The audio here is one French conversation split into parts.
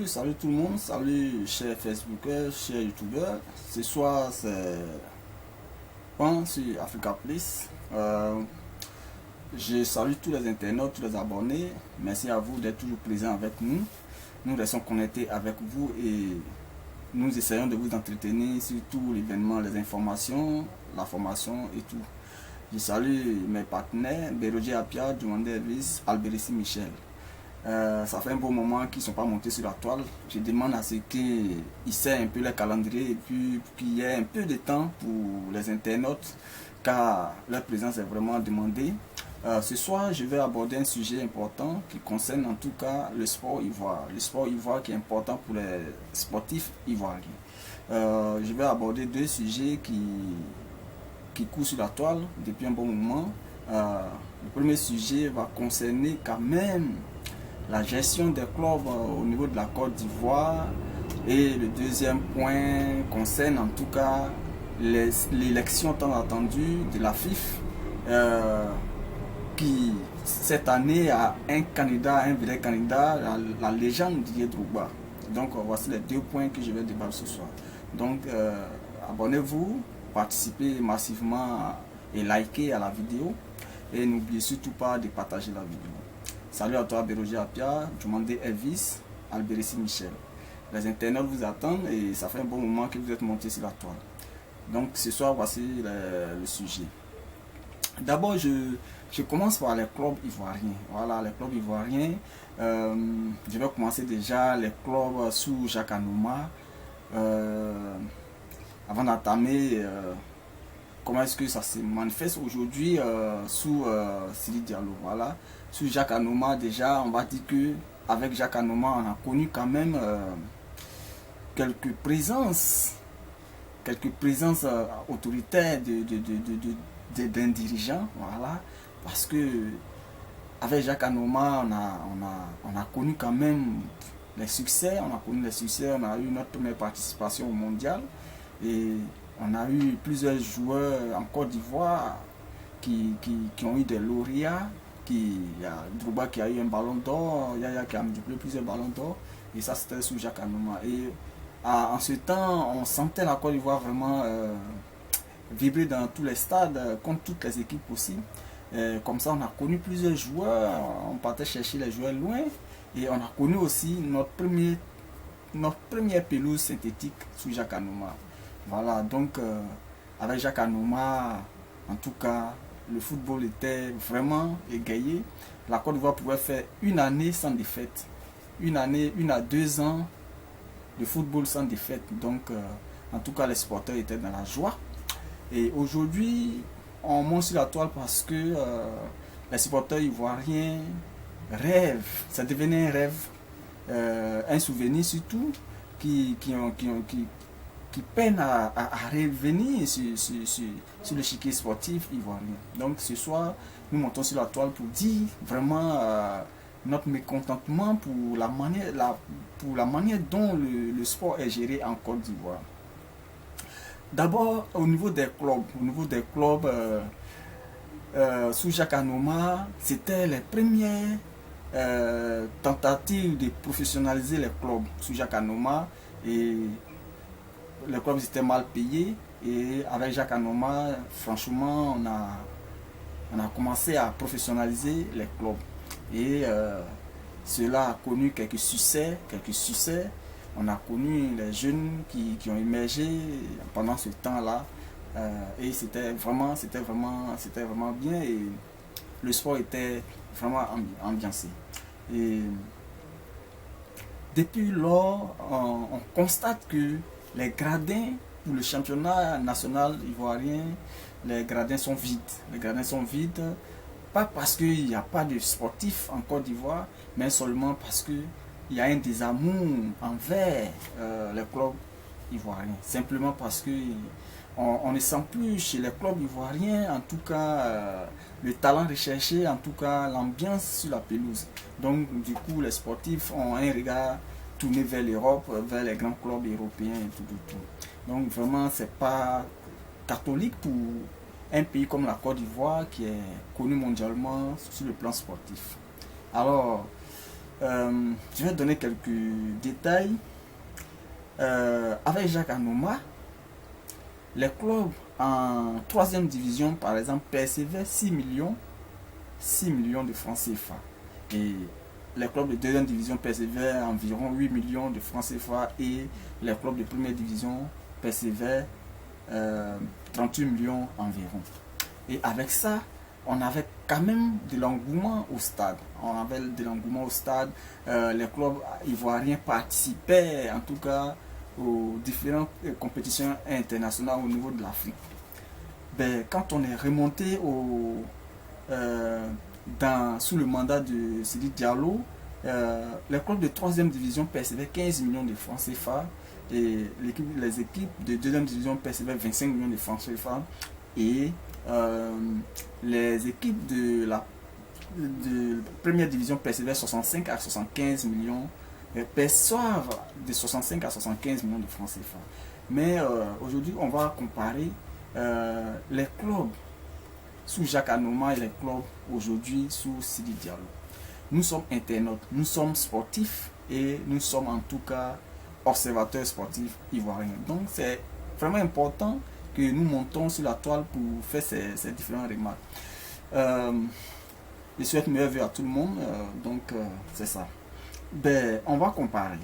Salut tout le monde, salut chers Facebookers, chers YouTubeurs. Ce soir c'est Pan sur Africa Place. Je salue tous les internautes, tous les abonnés. Merci à vous d'être toujours présents avec nous. Nous restons connectés avec vous et nous essayons de vous entretenir sur tout l'événement, les informations, la formation et tout. Je salue mes partenaires, Béroger Apia, Dumandé Elvis, Alberici Michel. Ça fait un bon moment qu'ils ne sont pas montés sur la toile. Je demande à ceux qui essaient un peu le calendrier et puis qu'il y ait un peu de temps pour les internautes car leur présence est vraiment demandée. Ce soir, je vais aborder un sujet important qui concerne en tout cas le sport ivoire. Le sport ivoire qui est important pour les sportifs ivoiriens. Je vais aborder deux sujets qui courent sur la toile depuis un bon moment. Le premier sujet va concerner quand même la gestion des clubs au niveau de la Côte d'Ivoire, et le deuxième point concerne en tout cas l'élection tant attendue de la FIF qui cette année a un candidat, un vrai candidat, la légende Didier Drogba. Donc voici les deux points que je vais débattre ce soir. Donc abonnez-vous, participez massivement et likez à la vidéo et n'oubliez surtout pas de partager la vidéo. Salut à toi Béroger Apia, Dumandé Elvis, Alberici Michel. Les internautes vous attendent et ça fait un bon moment que vous êtes montés sur la toile. Donc ce soir voici le sujet. D'abord je commence par les clubs ivoiriens. Voilà, les clubs ivoiriens. Je vais commencer déjà les clubs sous Jacques Anouma. Avant d'entamer comment est-ce que ça se manifeste aujourd'hui sous Sidi Diallo. Voilà. Sous Jacques Anouma, déjà, on va dire que avec Jacques Anouma, on a connu quand même quelques présences autoritaires d'un dirigeant. Voilà. Parce que avec Jacques Anouma, on a connu quand même les succès. On a connu les succès. On a eu notre première participation au mondial. Et on a eu plusieurs joueurs en Côte d'Ivoire qui ont eu des lauréats. Il y a Drogba qui a eu un ballon d'or, Yaya qui a multiplié plusieurs ballons d'or, et ça c'était sous Jacques Anouma. Et en ce temps, on sentait la Côte d'Ivoire vraiment vibrer dans tous les stades, contre toutes les équipes possibles. Comme ça, on a connu plusieurs joueurs, on partait chercher les joueurs loin, et on a connu aussi notre première pelouse synthétique sous Jacques Anouma. Voilà, donc avec Jacques Anouma, en tout cas, le football était vraiment égayé. La Côte d'Ivoire pouvait faire une année sans défaite. Une à 2 ans de football sans défaite. Donc, en tout cas, les supporters étaient dans la joie. Et aujourd'hui, on monte sur la toile parce que les supporters ivoiriens rêvent. Ça devenait un rêve, un souvenir surtout, qui peinent à revenir sur l'échiquier sportif ivoirien. Donc ce soir, nous montons sur la toile pour dire vraiment notre mécontentement pour la manière dont le sport est géré en Côte d'Ivoire. D'abord, au niveau des clubs, sous Jacques Anouma, c'était les premières tentatives de professionnaliser les clubs sous Jacques Anouma, et les clubs étaient mal payés, et avec Jacques Anouma, franchement, on a commencé à professionnaliser les clubs. Et cela a connu quelques succès. On a connu les jeunes qui ont émergé pendant ce temps-là. Et c'était vraiment bien, et le sport était vraiment ambiancé. Et depuis lors, on constate que les gradins pour le championnat national ivoirien, les gradins sont vides. Les gradins sont vides, pas parce qu'il n'y a pas de sportifs en Côte d'Ivoire, mais seulement parce qu'il y a un désamour envers les clubs ivoiriens. Simplement parce que on ne sent plus chez les clubs ivoiriens, en tout cas, le talent recherché, en tout cas, l'ambiance sur la pelouse. Donc, du coup, les sportifs ont un regard tourné vers l'Europe, vers les grands clubs européens et tout. Donc vraiment, c'est pas catholique pour un pays comme la Côte d'Ivoire qui est connu mondialement sur le plan sportif. Alors, Je vais donner quelques détails. Avec Jacques Anouma, les clubs en 3e division, par exemple, percevaient 6 millions de francs CFA. Et les clubs de 2e division percevaient environ 8 millions de francs CFA et les clubs de 1re division percevaient 38 millions environ. Et avec ça, on avait quand même de l'engouement au stade. On avait de l'engouement au stade. Les clubs ivoiriens participaient en tout cas aux différentes compétitions internationales au niveau de l'Afrique. Ben, quand on est remonté sous le mandat de Sidi Diallo, les clubs de 3e division percevaient 15 millions de francs CFA et les équipes de 2e division percevaient 25 millions de francs CFA et les équipes de 1re division percevaient 65 à 75 millions, perçoivent de 65 à 75 millions de francs CFA. Mais aujourd'hui, on va comparer les clubs sous Jacques Anouma et les clubs aujourd'hui sous Sidi Diallo. Nous sommes internautes, nous sommes sportifs et nous sommes en tout cas observateurs sportifs ivoiriens. Donc c'est vraiment important que nous montons sur la toile pour faire ces différentes remarques. Je souhaite meilleure vue à tout le monde, c'est ça. Ben, on va comparer.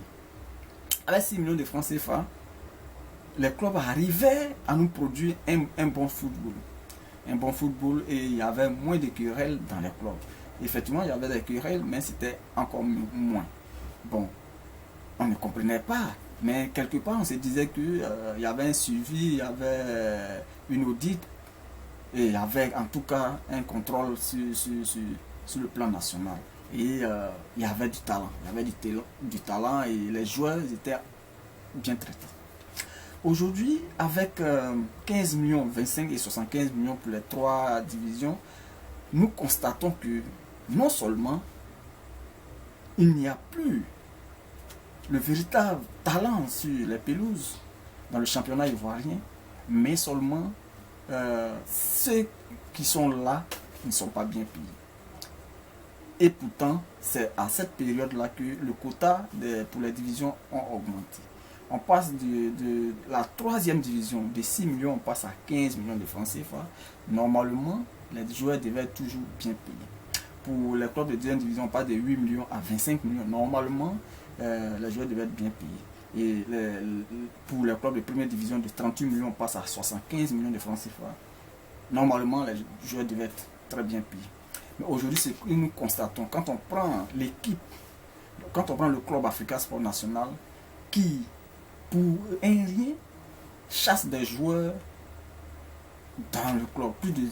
Avec 6 millions de francs CFA, les clubs arrivaient à nous produire un bon football. Un bon football et il y avait moins de querelles dans les clubs. Effectivement, il y avait des querelles, mais c'était encore moins. Bon, on ne comprenait pas. Mais quelque part, on se disait qu'il y avait un suivi, il y avait une audit et il y avait en tout cas un contrôle sur le plan national. Et il y avait du talent. Il y avait du talent et les joueurs étaient bien traités. Aujourd'hui, avec 15 millions, 25 et 75 millions pour les 3 divisions, nous constatons que non seulement il n'y a plus le véritable talent sur les pelouses dans le championnat ivoirien, mais seulement ceux qui sont là ne sont pas bien payés. Et pourtant, c'est à cette période-là que le quota pour les divisions ont augmenté. On passe de la 3e division de 6 millions, on passe à 15 millions de francs CFA. Normalement, les joueurs devaient être toujours bien payés. Pour les clubs de 2e division, on passe de 8 millions à 25 millions. Normalement, les joueurs devaient être bien payés. Et pour les clubs de 1re division de 38 millions, on passe à 75 millions de francs CFA. Normalement, les joueurs devaient être très bien payés. Mais aujourd'hui, c'est que nous constatons, quand on prend l'équipe, quand on prend le club Africa Sport National, qui, pour un rien, chasse des joueurs dans le club, plus de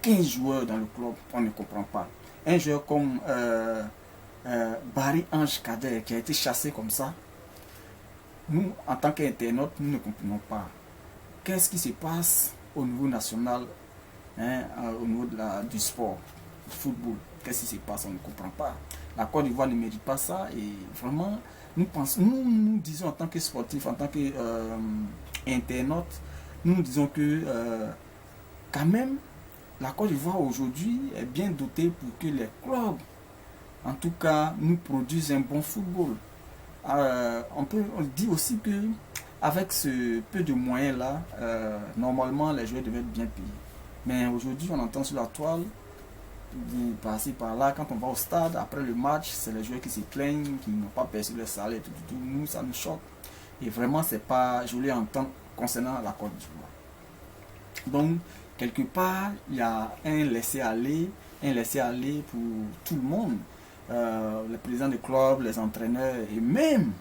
15 joueurs dans le club, on ne comprend pas. Un joueur comme Barry Ange Kader, qui a été chassé comme ça, nous, en tant qu'internautes, nous ne comprenons pas. Qu'est-ce qui se passe au niveau national, au niveau du sport, du football? Qu'est-ce qui se passe? On ne comprend pas. La Côte d'Ivoire ne mérite pas ça et vraiment, nous disons en tant que sportifs, en tant qu'internautes, nous disons que quand même, la Côte d'Ivoire aujourd'hui est bien dotée pour que les clubs, en tout cas, nous produisent un bon football. On dit aussi que avec ce peu de moyens là, normalement les joueurs devaient être bien payés. Mais aujourd'hui, on entend sur la toile, passer par là, quand on va au stade, après le match, c'est les joueurs qui se plaignent, qui n'ont pas perçu le salaire, tout. Nous, ça nous choque. Et vraiment, c'est pas joli à entendre concernant la Côte d'Ivoire. Donc, quelque part, il y a un laisser-aller pour tout le monde. Les présidents de club, les entraîneurs et même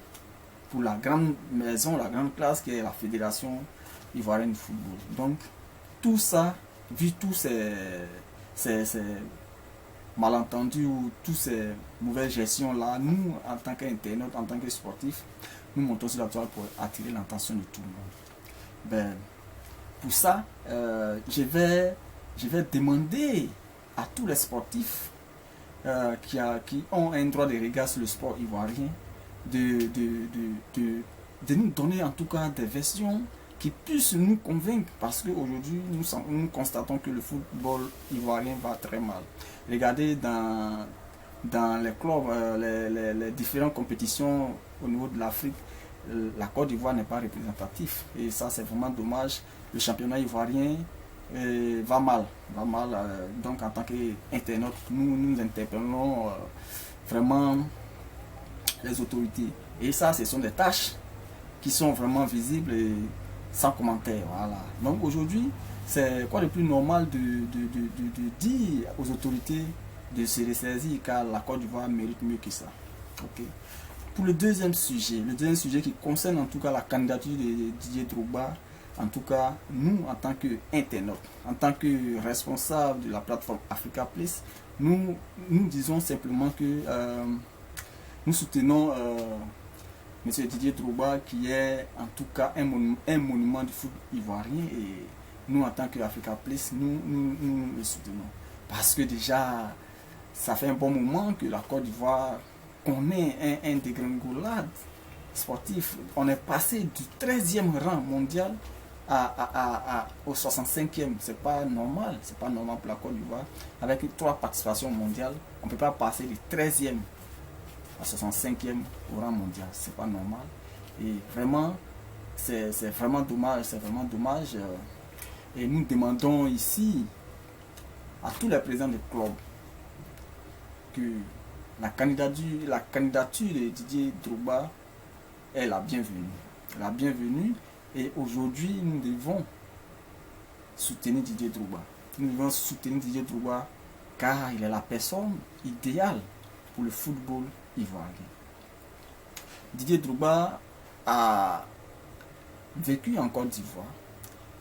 pour la grande maison, la grande classe qui est la Fédération ivoirienne de football. Donc, tout ça, vu tous ces malentendus ou toutes ces mauvaises gestions-là, nous, en tant qu'internautes, en tant que sportifs, nous montons sur la toile pour attirer l'attention de tout le monde. Ben, pour ça, je vais demander à tous les sportifs qui ont un droit de regard sur le sport ivoirien de nous donner en tout cas des versions qui puissent nous convaincre, parce qu'aujourd'hui nous constatons que le football ivoirien va très mal. Regardez dans les clubs, les différentes compétitions au niveau de l'Afrique, la Côte d'Ivoire n'est pas représentative. Et ça, c'est vraiment dommage. Le championnat ivoirien va mal. Donc, en tant qu'internaute, nous interpellons vraiment les autorités. Et ça, ce sont des tâches qui sont vraiment visibles et sans commentaire. Voilà. Donc, aujourd'hui, c'est quoi le plus normal de dire aux autorités de se ressaisir, car la Côte d'Ivoire mérite mieux que ça. Okay. Pour le deuxième sujet qui concerne en tout cas la candidature de Didier Drogba, en tout cas nous en tant qu'internautes, en tant que responsables de la plateforme Africa Place, nous disons simplement que nous soutenons M. Didier Drogba, qui est en tout cas un monument du foot ivoirien, et nous en tant qu'Africa Place, nous le soutenons. Parce que déjà, ça fait un bon moment que la Côte d'Ivoire connaît un dégringolade sportif. On est passé du 13e rang mondial au 65e. C'est pas normal pour la Côte d'Ivoire. Avec 3 participations mondiales, on ne peut pas passer du 13e à 65e au rang mondial. C'est pas normal. Et vraiment, c'est vraiment dommage. Et nous demandons ici à tous les présidents des clubs que la candidature de Didier Drogba est la bienvenue. Et aujourd'hui, nous devons soutenir Didier Drogba. Car il est la personne idéale pour le football ivoirien. Didier Drogba a vécu en Côte d'Ivoire.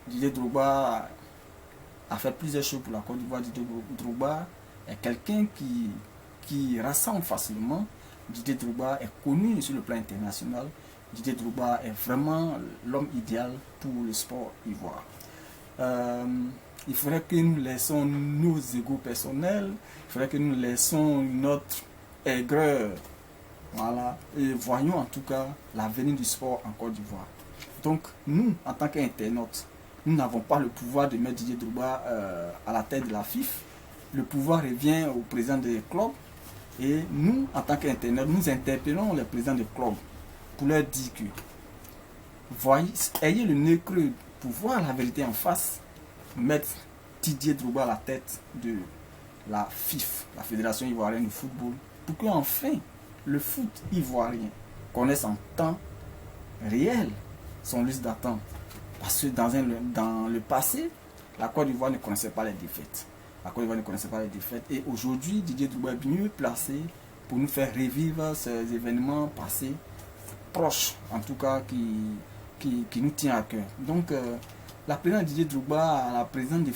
Didier Drogba a fait plusieurs choses pour la Côte d'Ivoire. Didier Drogba est quelqu'un qui rassemble facilement. Didier Drogba est connu sur le plan international. Didier Drogba est vraiment l'homme idéal pour le sport ivoire. Il faudrait que nous laissons nos égos personnels, il faudrait que nous laissons notre aigreur. Voilà. Et voyons en tout cas l'avenir du sport en Côte d'Ivoire. Donc nous, en tant qu'internautes, nous n'avons pas le pouvoir de mettre Didier Drogba à la tête de la FIFA. Le pouvoir revient au président des clubs. Et nous, en tant qu'internautes, nous interpellons les présidents des clubs pour leur dire que voyez, ayez le nez creux pour voir la vérité en face, mettre Didier Drogba à la tête de la FIFA, la Fédération Ivoirienne de Football, pour qu'enfin le foot ivoirien connaisse en temps réel son liste d'attente. Parce que dans le passé, la Côte d'Ivoire ne connaissait pas les défaites. Et aujourd'hui, Didier Drogba est mieux placé pour nous faire revivre ces événements passés, proches en tout cas, qui nous tient à cœur. Donc, la présence de Didier Drogba, la présence du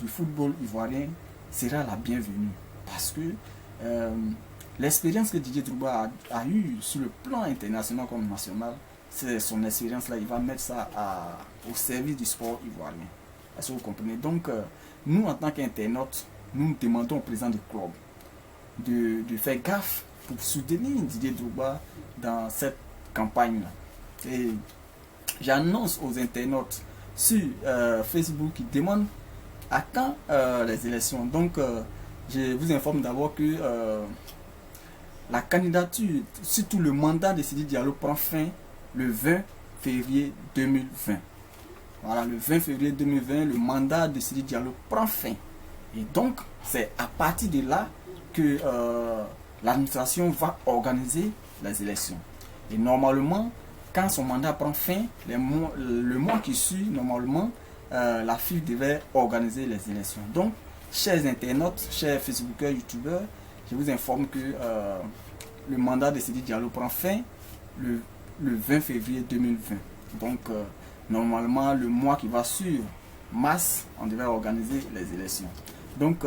football ivoirien sera la bienvenue. Parce que l'expérience que Didier Drogba a eue sur le plan international comme national, c'est son expérience là, il va mettre ça au service du sport ivoirien. Est-ce que vous comprenez? Donc, nous, en tant qu'internautes, nous demandons au président du club de faire gaffe pour soutenir Didier Drogba dans cette campagne-là. Et j'annonce aux internautes sur Facebook qui demandent à quand les élections. Donc, je vous informe d'abord que la candidature, surtout le mandat de Sidi Diallo, prend fin le 20 février 2020. Voilà, le 20 février 2020, le mandat de Sidi Diallo prend fin. Et donc, c'est à partir de là que l'administration va organiser les élections. Et normalement, quand son mandat prend fin, le mois qui suit, normalement, la FIFA devait organiser les élections. Donc, chers internautes, chers Facebookers, YouTubeurs, je vous informe que le mandat de Sidi Diallo prend fin le 20 février 2020. Donc, normalement, le mois qui va suivre, mars, on devait organiser les élections. Donc,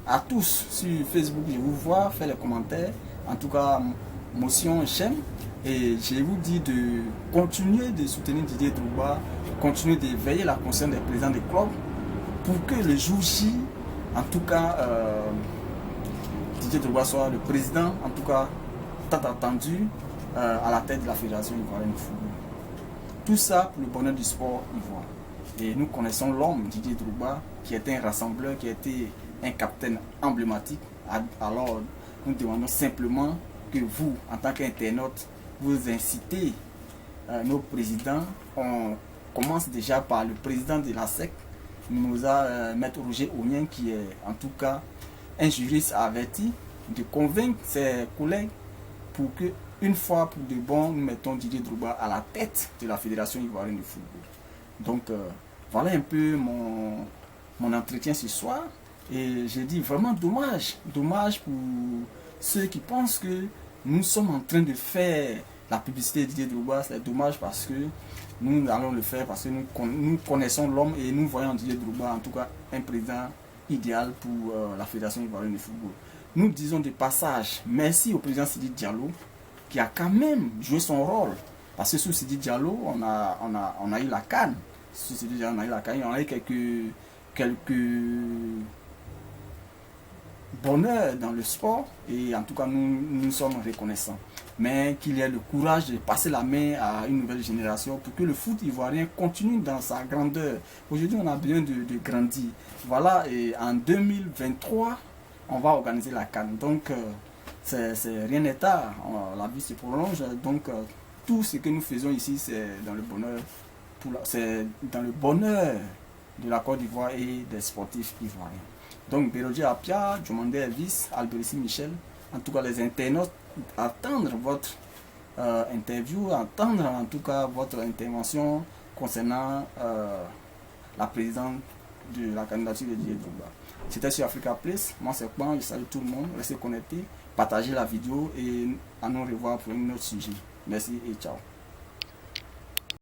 à tous sur Facebook, je vous vois, faites les commentaires. En tout cas, motion, j'aime. Et je vous dis de continuer de soutenir Didier Drogba, continuer de veiller la conscience des présidents des clubs pour que le jour J, en tout cas, Didier Drogba soit le président, en tout cas, tant attendu, à la tête de la Fédération Ivoirienne de Football. Tout ça pour le bonheur du sport ivoire. Et nous connaissons l'homme Didier Drogba, qui était un rassembleur, qui a été un capitaine emblématique. Alors, nous demandons simplement que vous, en tant qu'internaute, vous incitez nos présidents. On commence déjà par le président de la SEC, Maître Roger Ognien, qui est en tout cas un juriste averti, de convaincre ses collègues pour que, une fois pour de bon, nous mettons Didier Drogba à la tête de la Fédération ivoirienne de football. Donc, voilà un peu mon entretien ce soir. Et j'ai dit vraiment dommage pour ceux qui pensent que nous sommes en train de faire la publicité de Didier Drogba. C'est dommage parce que nous allons le faire parce que nous connaissons l'homme et nous voyons Didier Drogba en tout cas un président idéal pour la Fédération ivoirienne de football. Nous disons de passage merci au président Sidi Diallo qui a quand même joué son rôle. Parce que sous Sidi Diallo, on a eu la CAN. Sous Sidi Diallo, on a eu la CAN. On a eu quelques bonheurs dans le sport. Et en tout cas, nous sommes reconnaissants. Mais qu'il y ait le courage de passer la main à une nouvelle génération pour que le foot ivoirien continue dans sa grandeur. Aujourd'hui, on a besoin de grandir. Voilà, et en 2023, on va organiser la CAN. Donc, rien n'est tard. La vie se prolonge. Donc, tout ce que nous faisons ici, c'est dans le bonheur. C'est dans le bonheur de la Côte d'Ivoire et des sportifs ivoiriens. Donc, Bérodji Apia, Diomandé Elvis, Alberici Michel, en tout cas les internautes, attendre votre interview, attendre en tout cas votre intervention concernant la présidente de la candidature de Didier Drogba. C'était sur Africa Place. Moi c'est Pan, je salue tout le monde. Restez connectés, partagez la vidéo et à nous revoir pour un autre sujet. Merci et ciao.